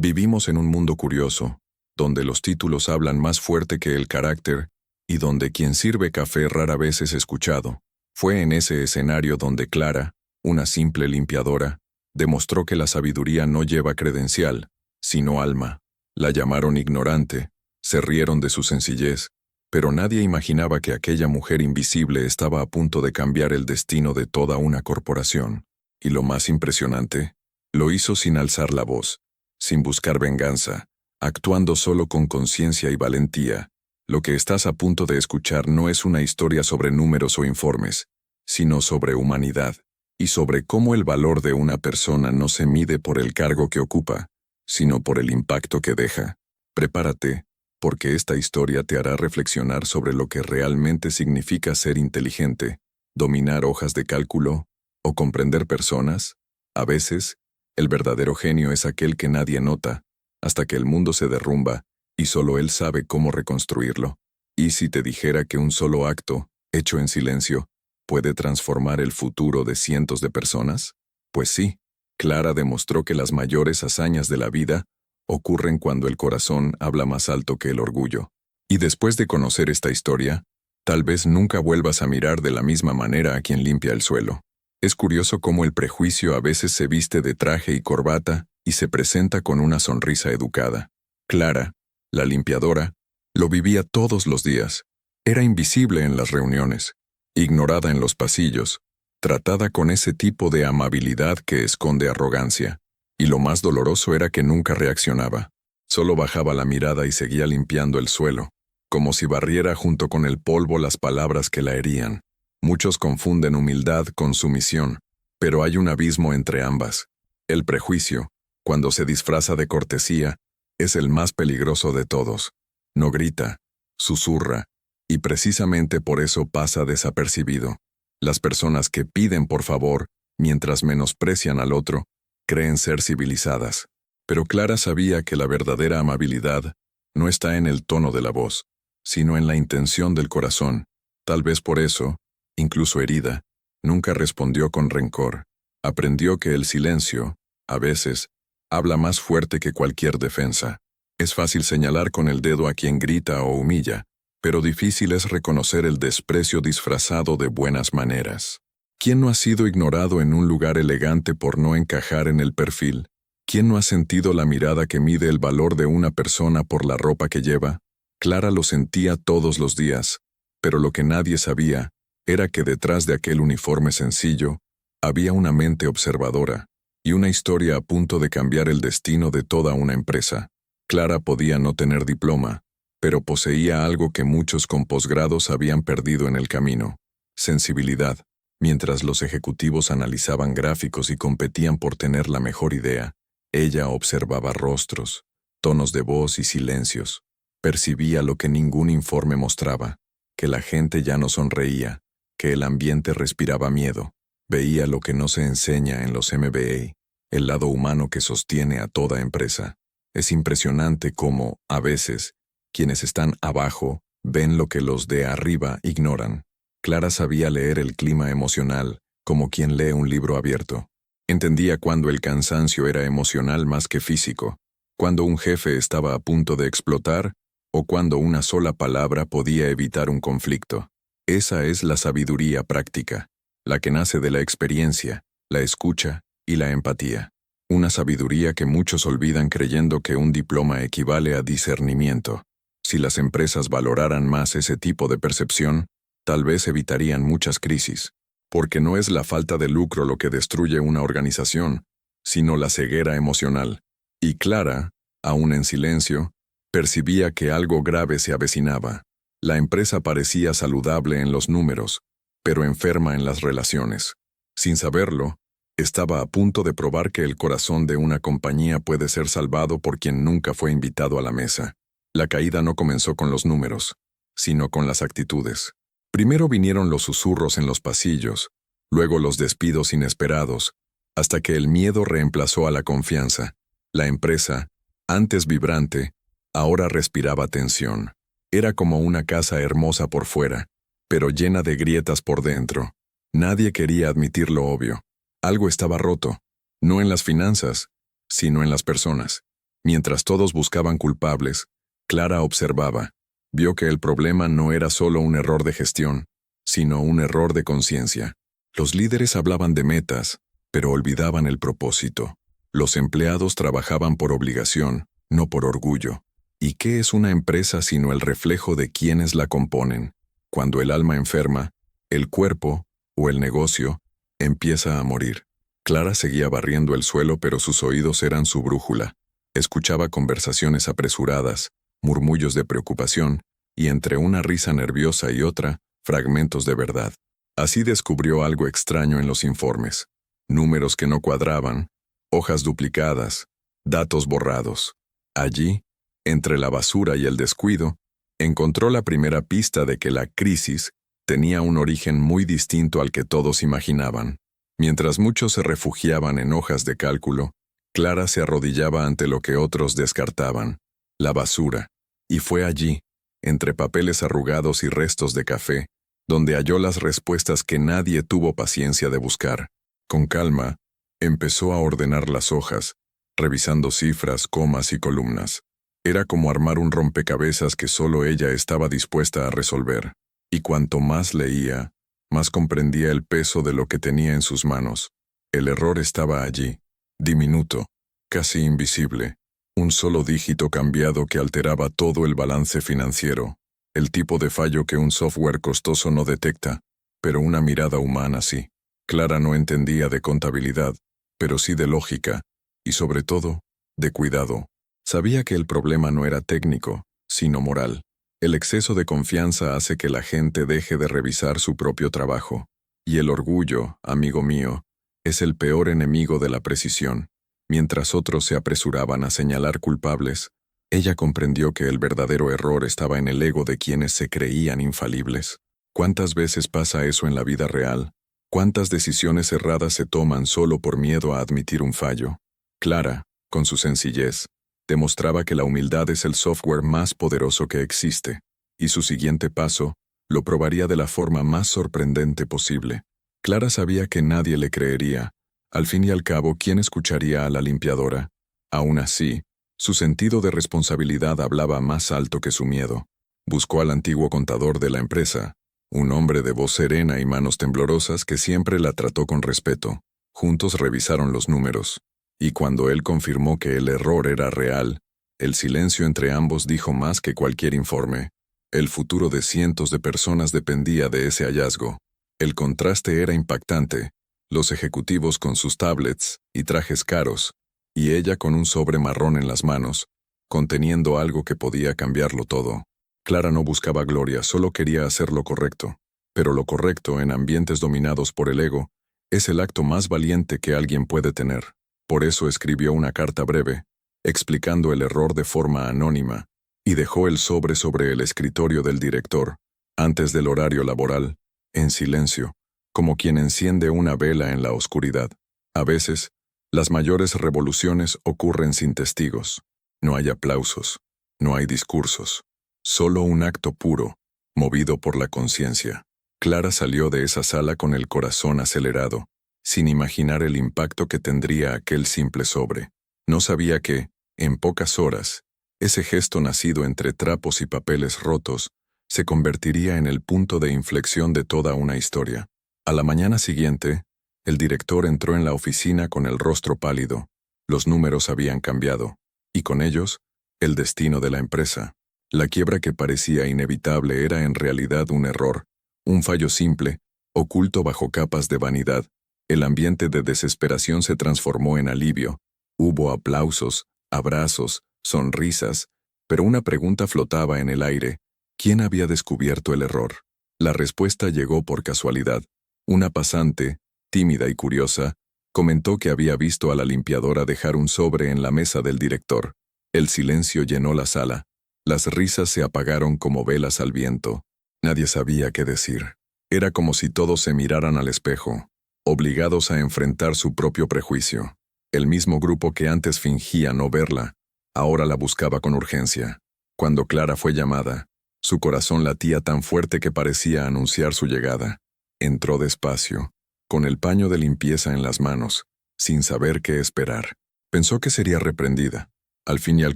Vivimos en un mundo curioso, donde los títulos hablan más fuerte que el carácter y donde quien sirve café rara vez es escuchado. Fue en ese escenario donde Clara, una simple limpiadora, demostró que la sabiduría no lleva credencial, sino alma. La llamaron ignorante, se rieron de su sencillez, pero nadie imaginaba que aquella mujer invisible estaba a punto de cambiar el destino de toda una corporación. Y lo más impresionante, lo hizo sin alzar la voz, sin buscar venganza, actuando solo con conciencia y valentía. Lo que estás a punto de escuchar no es una historia sobre números o informes, sino sobre humanidad, y sobre cómo el valor de una persona no se mide por el cargo que ocupa, sino por el impacto que deja. Prepárate, porque esta historia te hará reflexionar sobre lo que realmente significa ser inteligente, dominar hojas de cálculo, o comprender personas. A veces, el verdadero genio es aquel que nadie nota, hasta que el mundo se derrumba, y solo él sabe cómo reconstruirlo. ¿Y si te dijera que un solo acto, hecho en silencio, puede transformar el futuro de cientos de personas? Pues sí, Clara demostró que las mayores hazañas de la vida ocurren cuando el corazón habla más alto que el orgullo. Y después de conocer esta historia, tal vez nunca vuelvas a mirar de la misma manera a quien limpia el suelo. Es curioso cómo el prejuicio a veces se viste de traje y corbata y se presenta con una sonrisa educada. Clara, la limpiadora, lo vivía todos los días. Era invisible en las reuniones, ignorada en los pasillos, tratada con ese tipo de amabilidad que esconde arrogancia. Y lo más doloroso era que nunca reaccionaba. Solo bajaba la mirada y seguía limpiando el suelo, como si barriera junto con el polvo las palabras que la herían. Muchos confunden humildad con sumisión, pero hay un abismo entre ambas. El prejuicio, cuando se disfraza de cortesía, es el más peligroso de todos. No grita, susurra, y precisamente por eso pasa desapercibido. Las personas que piden por favor, mientras menosprecian al otro, creen ser civilizadas. Pero Clara sabía que la verdadera amabilidad no está en el tono de la voz, sino en la intención del corazón. Tal vez por eso, incluso herida, nunca respondió con rencor. Aprendió que el silencio, a veces, habla más fuerte que cualquier defensa. Es fácil señalar con el dedo a quien grita o humilla, pero difícil es reconocer el desprecio disfrazado de buenas maneras. ¿Quién no ha sido ignorado en un lugar elegante por no encajar en el perfil? ¿Quién no ha sentido la mirada que mide el valor de una persona por la ropa que lleva? Clara lo sentía todos los días, pero lo que nadie sabía era que detrás de aquel uniforme sencillo había una mente observadora y una historia a punto de cambiar el destino de toda una empresa. Clara podía no tener diploma, pero poseía algo que muchos con posgrados habían perdido en el camino: sensibilidad. Mientras los ejecutivos analizaban gráficos y competían por tener la mejor idea, ella observaba rostros, tonos de voz y silencios. Percibía lo que ningún informe mostraba, que la gente ya no sonreía, que el ambiente respiraba miedo. Veía lo que no se enseña en los MBA, el lado humano que sostiene a toda empresa. Es impresionante cómo, a veces, quienes están abajo ven lo que los de arriba ignoran. Clara sabía leer el clima emocional, como quien lee un libro abierto. Entendía cuando el cansancio era emocional más que físico, cuando un jefe estaba a punto de explotar, o cuando una sola palabra podía evitar un conflicto. Esa es la sabiduría práctica, la que nace de la experiencia, la escucha y la empatía. Una sabiduría que muchos olvidan creyendo que un diploma equivale a discernimiento. Si las empresas valoraran más ese tipo de percepción, tal vez evitarían muchas crisis, porque no es la falta de lucro lo que destruye una organización, sino la ceguera emocional. Y Clara, aún en silencio, percibía que algo grave se avecinaba. La empresa parecía saludable en los números, pero enferma en las relaciones. Sin saberlo, estaba a punto de probar que el corazón de una compañía puede ser salvado por quien nunca fue invitado a la mesa. La caída no comenzó con los números, sino con las actitudes. Primero vinieron los susurros en los pasillos, luego los despidos inesperados, hasta que el miedo reemplazó a la confianza. La empresa, antes vibrante, ahora respiraba tensión. Era como una casa hermosa por fuera, pero llena de grietas por dentro. Nadie quería admitir lo obvio. Algo estaba roto, no en las finanzas, sino en las personas. Mientras todos buscaban culpables, Clara observaba. Vio que el problema no era solo un error de gestión, sino un error de conciencia. Los líderes hablaban de metas, pero olvidaban el propósito. Los empleados trabajaban por obligación, no por orgullo. ¿Y qué es una empresa sino el reflejo de quienes la componen? Cuando el alma enferma, el cuerpo, o el negocio, empieza a morir. Clara seguía barriendo el suelo, pero sus oídos eran su brújula. Escuchaba conversaciones apresuradas, murmullos de preocupación, y entre una risa nerviosa y otra, fragmentos de verdad. Así descubrió algo extraño en los informes. Números que no cuadraban, hojas duplicadas, datos borrados. Allí, entre la basura y el descuido, encontró la primera pista de que la crisis tenía un origen muy distinto al que todos imaginaban. Mientras muchos se refugiaban en hojas de cálculo, Clara se arrodillaba ante lo que otros descartaban, la basura, y fue allí, entre papeles arrugados y restos de café, donde halló las respuestas que nadie tuvo paciencia de buscar. Con calma, empezó a ordenar las hojas, revisando cifras, comas y columnas. Era como armar un rompecabezas que solo ella estaba dispuesta a resolver. Y cuanto más leía, más comprendía el peso de lo que tenía en sus manos. El error estaba allí, diminuto, casi invisible, un solo dígito cambiado que alteraba todo el balance financiero, el tipo de fallo que un software costoso no detecta, pero una mirada humana sí. Clara no entendía de contabilidad, pero sí de lógica, y sobre todo, de cuidado. Sabía que el problema no era técnico, sino moral. El exceso de confianza hace que la gente deje de revisar su propio trabajo, y el orgullo, amigo mío, es el peor enemigo de la precisión. Mientras otros se apresuraban a señalar culpables, ella comprendió que el verdadero error estaba en el ego de quienes se creían infalibles. ¿Cuántas veces pasa eso en la vida real? ¿Cuántas decisiones erradas se toman solo por miedo a admitir un fallo? Clara, con su sencillez, demostraba que la humildad es el software más poderoso que existe, y su siguiente paso lo probaría de la forma más sorprendente posible. Clara sabía que nadie le creería. Al fin y al cabo, ¿quién escucharía a la limpiadora? Aún así, su sentido de responsabilidad hablaba más alto que su miedo. Buscó al antiguo contador de la empresa, un hombre de voz serena y manos temblorosas que siempre la trató con respeto. Juntos revisaron los números, y cuando él confirmó que el error era real, el silencio entre ambos dijo más que cualquier informe. El futuro de cientos de personas dependía de ese hallazgo. El contraste era impactante, los ejecutivos con sus tablets y trajes caros, y ella con un sobre marrón en las manos, conteniendo algo que podía cambiarlo todo. Clara no buscaba gloria, solo quería hacer lo correcto. Pero lo correcto en ambientes dominados por el ego es el acto más valiente que alguien puede tener. Por eso escribió una carta breve, explicando el error de forma anónima, y dejó el sobre el escritorio del director, antes del horario laboral, en silencio, como quien enciende una vela en la oscuridad. A veces, las mayores revoluciones ocurren sin testigos. No hay aplausos, no hay discursos. Solo un acto puro, movido por la conciencia. Clara salió de esa sala con el corazón acelerado, sin imaginar el impacto que tendría aquel simple sobre. No sabía que, en pocas horas, ese gesto nacido entre trapos y papeles rotos, se convertiría en el punto de inflexión de toda una historia. A la mañana siguiente, el director entró en la oficina con el rostro pálido. Los números habían cambiado, y con ellos, el destino de la empresa. La quiebra que parecía inevitable era en realidad un error, un fallo simple, oculto bajo capas de vanidad. El ambiente de desesperación se transformó en alivio. Hubo aplausos, abrazos, sonrisas, pero una pregunta flotaba en el aire. ¿Quién había descubierto el error? La respuesta llegó por casualidad. Una pasante, tímida y curiosa, comentó que había visto a la limpiadora dejar un sobre en la mesa del director. El silencio llenó la sala. Las risas se apagaron como velas al viento. Nadie sabía qué decir. Era como si todos se miraran al espejo, obligados a enfrentar su propio prejuicio. El mismo grupo que antes fingía no verla, ahora la buscaba con urgencia. Cuando Clara fue llamada, su corazón latía tan fuerte que parecía anunciar su llegada. Entró despacio, con el paño de limpieza en las manos, sin saber qué esperar. Pensó que sería reprendida, Al fin y al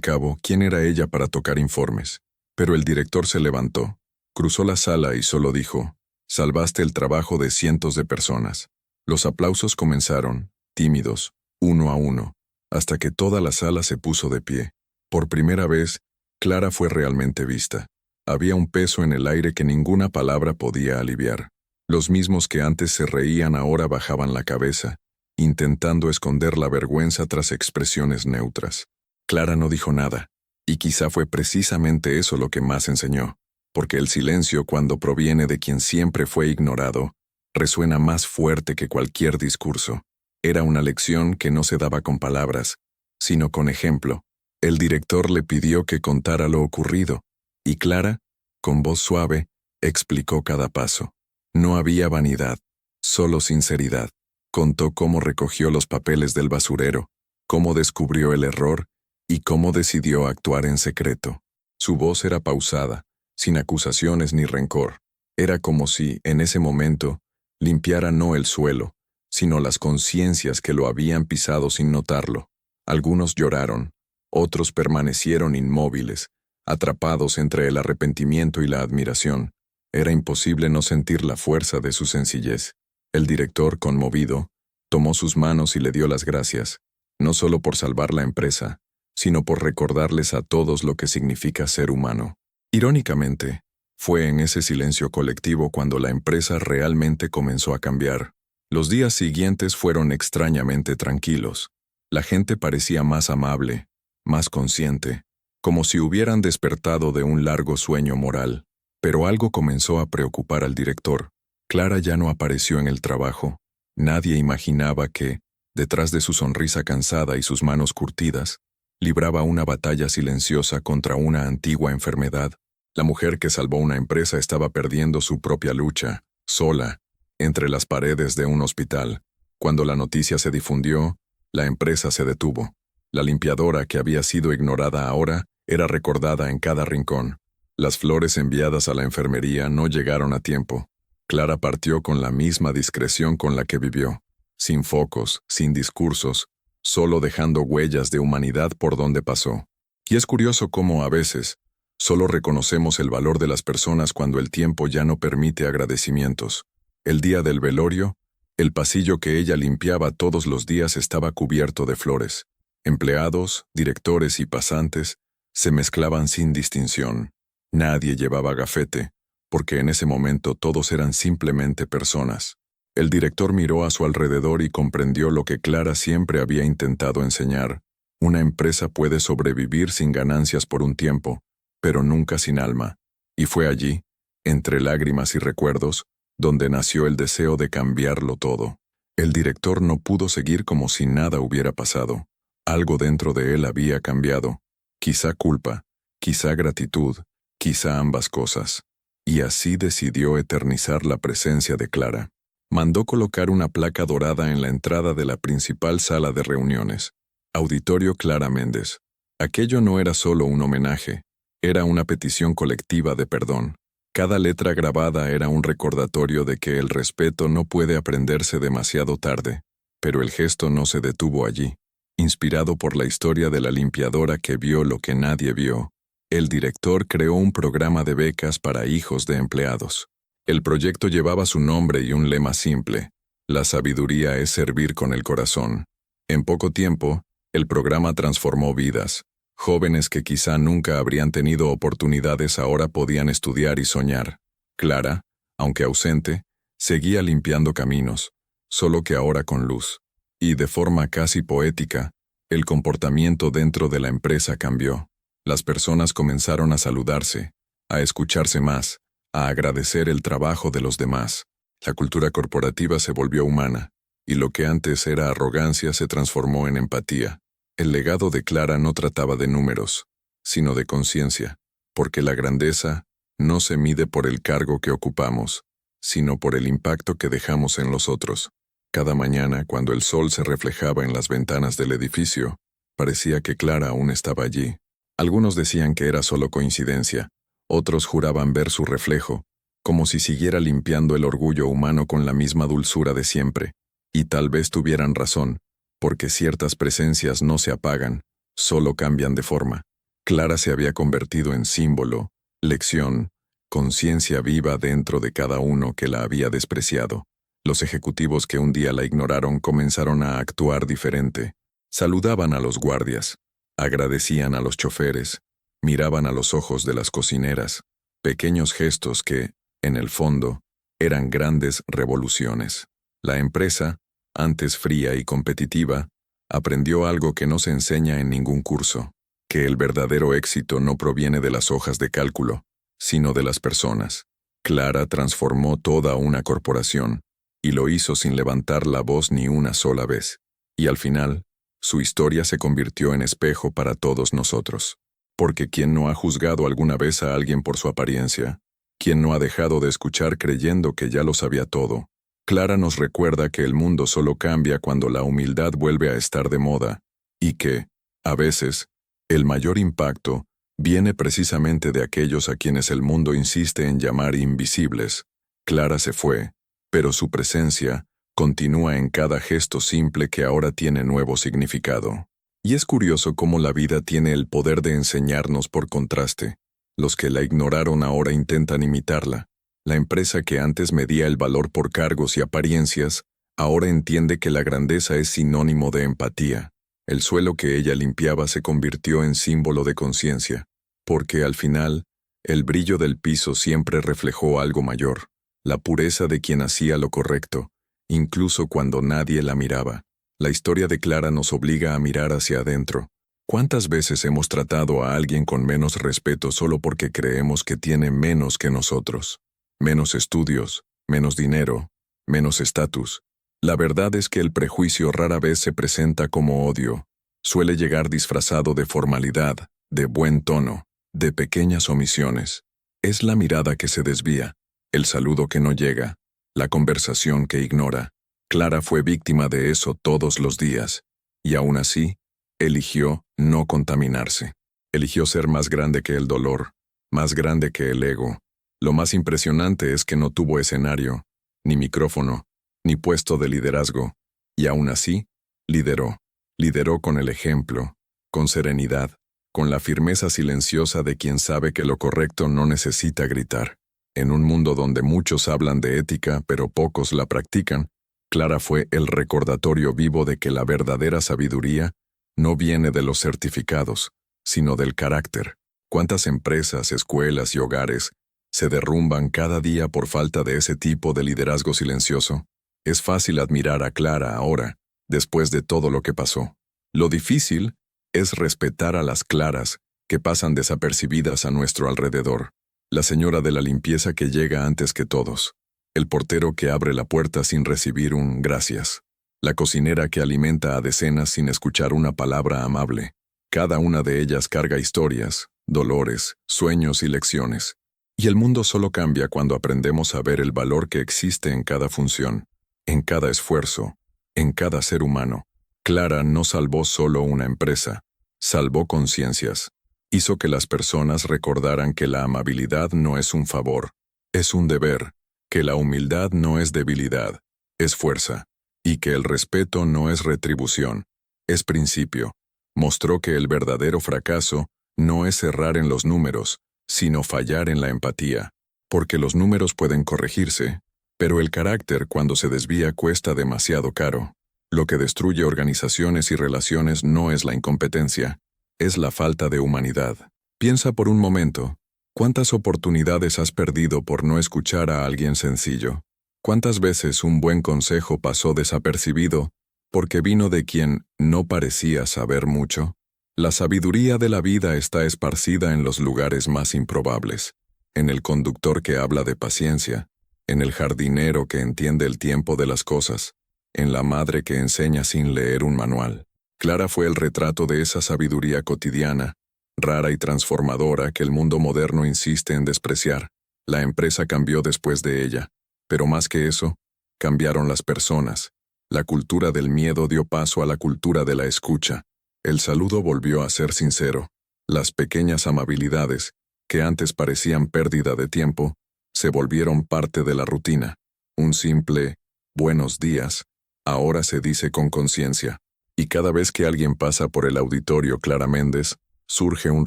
cabo, ¿quién era ella para tocar informes? Pero el director se levantó, cruzó la sala y solo dijo, «Salvaste el trabajo de cientos de personas». Los aplausos comenzaron, tímidos, uno a uno, hasta que toda la sala se puso de pie. Por primera vez, Clara fue realmente vista. Había un peso en el aire que ninguna palabra podía aliviar. Los mismos que antes se reían ahora bajaban la cabeza, intentando esconder la vergüenza tras expresiones neutras. Clara no dijo nada, y quizá fue precisamente eso lo que más enseñó, porque el silencio, cuando proviene de quien siempre fue ignorado, resuena más fuerte que cualquier discurso. Era una lección que no se daba con palabras, sino con ejemplo. El director le pidió que contara lo ocurrido, y Clara, con voz suave, explicó cada paso. No había vanidad, solo sinceridad. Contó cómo recogió los papeles del basurero, cómo descubrió el error y cómo decidió actuar en secreto. Su voz era pausada, sin acusaciones ni rencor. Era como si, en ese momento, limpiara no el suelo, sino las conciencias que lo habían pisado sin notarlo. Algunos lloraron, otros permanecieron inmóviles, atrapados entre el arrepentimiento y la admiración. Era imposible no sentir la fuerza de su sencillez. El director, conmovido, tomó sus manos y le dio las gracias, no solo por salvar la empresa, sino por recordarles a todos lo que significa ser humano. Irónicamente, fue en ese silencio colectivo cuando la empresa realmente comenzó a cambiar. Los días siguientes fueron extrañamente tranquilos. La gente parecía más amable, más consciente, como si hubieran despertado de un largo sueño moral. Pero algo comenzó a preocupar al director. Clara ya no apareció en el trabajo. Nadie imaginaba que, detrás de su sonrisa cansada y sus manos curtidas, libraba una batalla silenciosa contra una antigua enfermedad. La mujer que salvó una empresa estaba perdiendo su propia lucha, sola, entre las paredes de un hospital. Cuando la noticia se difundió, la empresa se detuvo. La limpiadora que había sido ignorada ahora era recordada en cada rincón. Las flores enviadas a la enfermería no llegaron a tiempo. Clara partió con la misma discreción con la que vivió, sin focos, sin discursos, solo dejando huellas de humanidad por donde pasó. Y es curioso cómo a veces, solo reconocemos el valor de las personas cuando el tiempo ya no permite agradecimientos. El día del velorio, el pasillo que ella limpiaba todos los días estaba cubierto de flores. Empleados, directores y pasantes se mezclaban sin distinción. Nadie llevaba gafete, porque en ese momento todos eran simplemente personas. El director miró a su alrededor y comprendió lo que Clara siempre había intentado enseñar. Una empresa puede sobrevivir sin ganancias por un tiempo, pero nunca sin alma. Y fue allí, entre lágrimas y recuerdos, donde nació el deseo de cambiarlo todo. El director no pudo seguir como si nada hubiera pasado. Algo dentro de él había cambiado. Quizá culpa, quizá gratitud, quizá ambas cosas. Y así decidió eternizar la presencia de Clara. Mandó colocar una placa dorada en la entrada de la principal sala de reuniones. Auditorio Clara Méndez. Aquello no era solo un homenaje, era una petición colectiva de perdón. Cada letra grabada era un recordatorio de que el respeto no puede aprenderse demasiado tarde, pero el gesto no se detuvo allí. Inspirado por la historia de la limpiadora que vio lo que nadie vio, el director creó un programa de becas para hijos de empleados. El proyecto llevaba su nombre y un lema simple: la sabiduría es servir con el corazón. En poco tiempo, el programa transformó vidas. Jóvenes que quizá nunca habrían tenido oportunidades ahora podían estudiar y soñar. Clara, aunque ausente, seguía limpiando caminos, solo que ahora con luz. Y de forma casi poética, el comportamiento dentro de la empresa cambió. Las personas comenzaron a saludarse, a escucharse más, a agradecer el trabajo de los demás. La cultura corporativa se volvió humana, y lo que antes era arrogancia se transformó en empatía. El legado de Clara no trataba de números, sino de conciencia, porque la grandeza no se mide por el cargo que ocupamos, sino por el impacto que dejamos en los otros. Cada mañana, cuando el sol se reflejaba en las ventanas del edificio, parecía que Clara aún estaba allí. Algunos decían que era solo coincidencia, otros juraban ver su reflejo, como si siguiera limpiando el orgullo humano con la misma dulzura de siempre, y tal vez tuvieran razón, porque ciertas presencias no se apagan, solo cambian de forma. Clara se había convertido en símbolo, lección, conciencia viva dentro de cada uno que la había despreciado. Los ejecutivos que un día la ignoraron comenzaron a actuar diferente. Saludaban a los guardias, agradecían a los choferes, miraban a los ojos de las cocineras, pequeños gestos que, en el fondo, eran grandes revoluciones. La empresa, antes fría y competitiva, aprendió algo que no se enseña en ningún curso, que el verdadero éxito no proviene de las hojas de cálculo, sino de las personas. Clara transformó toda una corporación, y lo hizo sin levantar la voz ni una sola vez. Y al final, su historia se convirtió en espejo para todos nosotros. Porque ¿quién no ha juzgado alguna vez a alguien por su apariencia? ¿Quién no ha dejado de escuchar creyendo que ya lo sabía todo? Clara nos recuerda que el mundo solo cambia cuando la humildad vuelve a estar de moda, y que, a veces, el mayor impacto viene precisamente de aquellos a quienes el mundo insiste en llamar invisibles. Clara se fue, pero su presencia continúa en cada gesto simple que ahora tiene nuevo significado. Y es curioso cómo la vida tiene el poder de enseñarnos por contraste. Los que la ignoraron ahora intentan imitarla. La empresa que antes medía el valor por cargos y apariencias, ahora entiende que la grandeza es sinónimo de empatía. El suelo que ella limpiaba se convirtió en símbolo de conciencia, porque al final, el brillo del piso siempre reflejó algo mayor, la pureza de quien hacía lo correcto, incluso cuando nadie la miraba. La historia de Clara nos obliga a mirar hacia adentro. ¿Cuántas veces hemos tratado a alguien con menos respeto solo porque creemos que tiene menos que nosotros? Menos estudios, menos dinero, menos estatus. La verdad es que el prejuicio rara vez se presenta como odio. Suele llegar disfrazado de formalidad, de buen tono, de pequeñas omisiones. Es la mirada que se desvía, el saludo que no llega, la conversación que ignora. Clara fue víctima de eso todos los días, y aún así, eligió no contaminarse. Eligió ser más grande que el dolor, más grande que el ego. Lo más impresionante es que no tuvo escenario, ni micrófono, ni puesto de liderazgo, y aún así, lideró. Lideró con el ejemplo, con serenidad, con la firmeza silenciosa de quien sabe que lo correcto no necesita gritar. En un mundo donde muchos hablan de ética pero pocos la practican, Clara fue el recordatorio vivo de que la verdadera sabiduría no viene de los certificados, sino del carácter. ¿Cuántas empresas, escuelas y hogares se derrumban cada día por falta de ese tipo de liderazgo silencioso? Es fácil admirar a Clara ahora, después de todo lo que pasó. Lo difícil es respetar a las Claras que pasan desapercibidas a nuestro alrededor. La señora de la limpieza que llega antes que todos. El portero que abre la puerta sin recibir un gracias. La cocinera que alimenta a decenas sin escuchar una palabra amable. Cada una de ellas carga historias, dolores, sueños y lecciones. Y el mundo solo cambia cuando aprendemos a ver el valor que existe en cada función, en cada esfuerzo, en cada ser humano. Clara no salvó solo una empresa, salvó conciencias. Hizo que las personas recordaran que la amabilidad no es un favor, es un deber, que la humildad no es debilidad, es fuerza, y que el respeto no es retribución, es principio. Mostró que el verdadero fracaso no es errar en los números, sino fallar en la empatía, porque los números pueden corregirse, pero el carácter cuando se desvía cuesta demasiado caro. Lo que destruye organizaciones y relaciones no es la incompetencia, es la falta de humanidad. Piensa por un momento, ¿cuántas oportunidades has perdido por no escuchar a alguien sencillo? ¿Cuántas veces un buen consejo pasó desapercibido porque vino de quien no parecía saber mucho? La sabiduría de la vida está esparcida en los lugares más improbables, en el conductor que habla de paciencia, en el jardinero que entiende el tiempo de las cosas, en la madre que enseña sin leer un manual. Clara fue el retrato de esa sabiduría cotidiana, rara y transformadora que el mundo moderno insiste en despreciar. La empresa cambió después de ella, pero más que eso, cambiaron las personas. La cultura del miedo dio paso a la cultura de la escucha. El saludo volvió a ser sincero. Las pequeñas amabilidades, que antes parecían pérdida de tiempo, se volvieron parte de la rutina. Un simple «buenos días» ahora se dice con conciencia. Y cada vez que alguien pasa por el auditorio Clara Méndez, surge un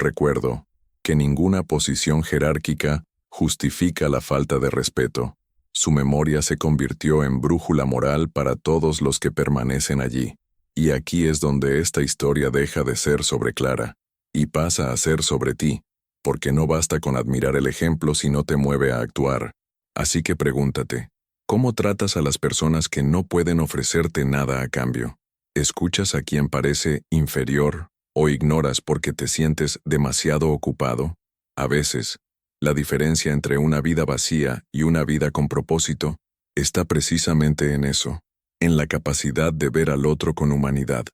recuerdo, que ninguna posición jerárquica justifica la falta de respeto. Su memoria se convirtió en brújula moral para todos los que permanecen allí. Y aquí es donde esta historia deja de ser sobre Clara, y pasa a ser sobre ti, porque no basta con admirar el ejemplo si no te mueve a actuar. Así que pregúntate, ¿cómo tratas a las personas que no pueden ofrecerte nada a cambio? ¿Escuchas a quien parece inferior o ignoras porque te sientes demasiado ocupado? A veces, la diferencia entre una vida vacía y una vida con propósito está precisamente en eso, en la capacidad de ver al otro con humanidad.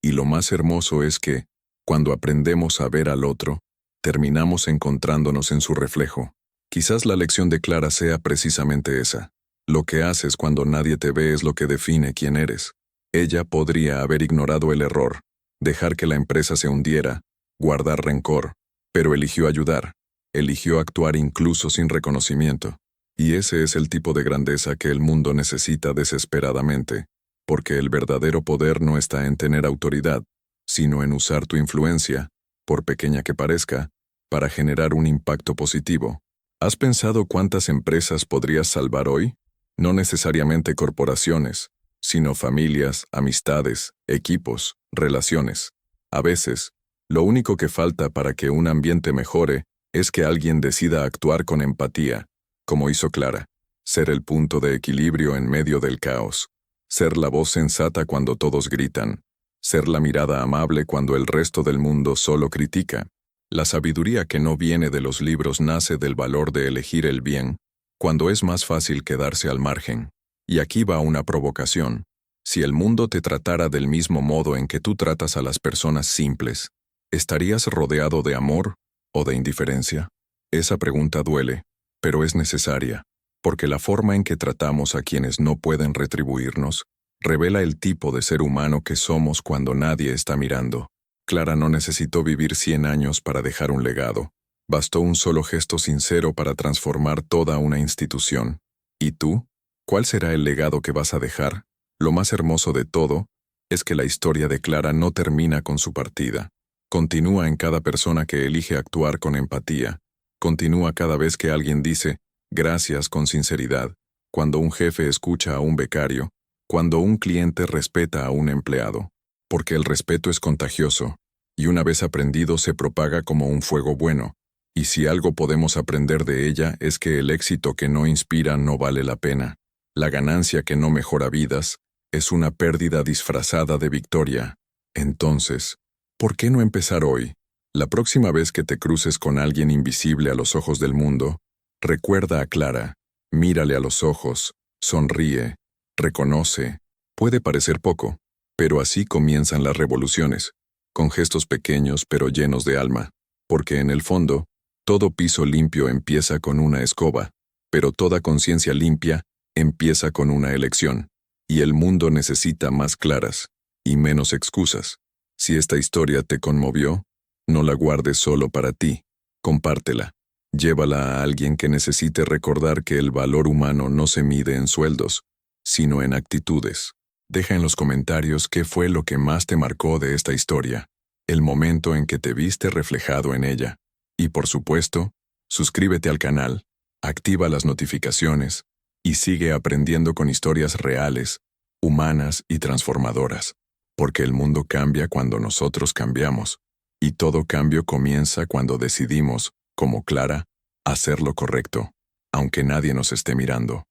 Y lo más hermoso es que, cuando aprendemos a ver al otro, terminamos encontrándonos en su reflejo. Quizás la lección de Clara sea precisamente esa. Lo que haces cuando nadie te ve es lo que define quién eres. Ella podría haber ignorado el error, dejar que la empresa se hundiera, guardar rencor, pero eligió ayudar, eligió actuar incluso sin reconocimiento. Y ese es el tipo de grandeza que el mundo necesita desesperadamente, porque el verdadero poder no está en tener autoridad, sino en usar tu influencia, por pequeña que parezca, para generar un impacto positivo. ¿Has pensado cuántas empresas podrías salvar hoy? No necesariamente corporaciones, sino familias, amistades, equipos, relaciones. A veces, lo único que falta para que un ambiente mejore es que alguien decida actuar con empatía, como hizo Clara, ser el punto de equilibrio en medio del caos, ser la voz sensata cuando todos gritan, ser la mirada amable cuando el resto del mundo solo critica. La sabiduría que no viene de los libros nace del valor de elegir el bien, cuando es más fácil quedarse al margen. Y aquí va una provocación. Si el mundo te tratara del mismo modo en que tú tratas a las personas simples, ¿estarías rodeado de amor o de indiferencia? Esa pregunta duele, pero es necesaria, porque la forma en que tratamos a quienes no pueden retribuirnos revela el tipo de ser humano que somos cuando nadie está mirando. Clara no necesitó vivir 100 años para dejar un legado. Bastó un solo gesto sincero para transformar toda una institución. ¿Y tú? ¿Cuál será el legado que vas a dejar? Lo más hermoso de todo es que la historia de Clara no termina con su partida. Continúa en cada persona que elige actuar con empatía. Continúa cada vez que alguien dice gracias con sinceridad, cuando un jefe escucha a un becario, cuando un cliente respeta a un empleado. Porque el respeto es contagioso, y una vez aprendido se propaga como un fuego bueno, y si algo podemos aprender de ella es que el éxito que no inspira no vale la pena. La ganancia que no mejora vidas es una pérdida disfrazada de victoria. Entonces, ¿por qué no empezar hoy? La próxima vez que te cruces con alguien invisible a los ojos del mundo, recuerda a Clara, mírale a los ojos, sonríe, reconoce. Puede parecer poco, pero así comienzan las revoluciones, con gestos pequeños pero llenos de alma, porque en el fondo, todo piso limpio empieza con una escoba, pero toda conciencia limpia empieza con una elección, y el mundo necesita más Claras y menos excusas. Si esta historia te conmovió, no la guardes solo para ti, compártela. Llévala a alguien que necesite recordar que el valor humano no se mide en sueldos, sino en actitudes. Deja en los comentarios qué fue lo que más te marcó de esta historia, el momento en que te viste reflejado en ella. Y por supuesto, suscríbete al canal, activa las notificaciones y sigue aprendiendo con historias reales, humanas y transformadoras. Porque el mundo cambia cuando nosotros cambiamos, y todo cambio comienza cuando decidimos, como Clara, hacer lo correcto, aunque nadie nos esté mirando.